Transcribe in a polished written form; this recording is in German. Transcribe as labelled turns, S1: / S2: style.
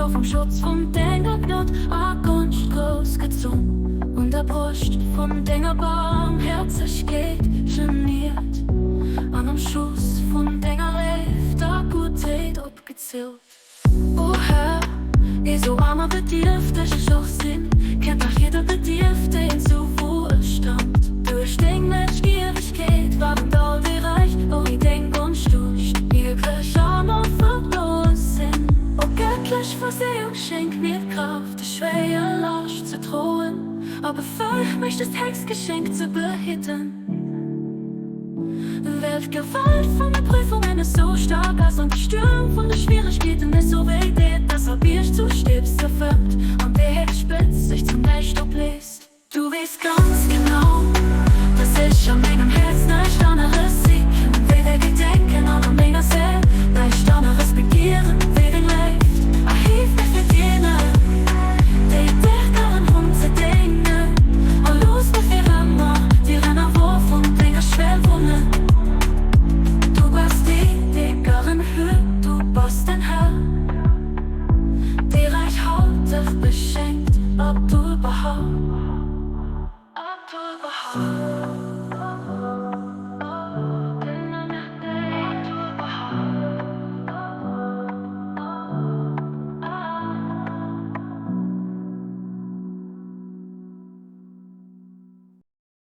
S1: Kauf vom Schutz vom Denger Gnot, a Gunst großgezogen. Und der Brust vom Denger Barmherzigkeit geniert. An am Schuss vom Denger Reif, der Gutheit abgezielt. O Herr, so armer Bedürfte, ich auch Sinn, kennt auch jeder Bedürfte in so Wohlstand. Durch den Menschgierigkeit waren all die reich, wo ich denk und stucht. Ihr Scham und verloren sind. O göttlich Versehung schenkt mir Kraft, die schwere Last zu drohen. Aber folg mich das Hexgeschenk zu behitten. Weltgewalt von der Prüfungen ist so stark, als und die Stürme von der Schwierigkeiten ist so wild, dass er wirst zu stirbst zerfärbt und der Spitz sich zum Nächsten bläst. Du weißt ganz genau,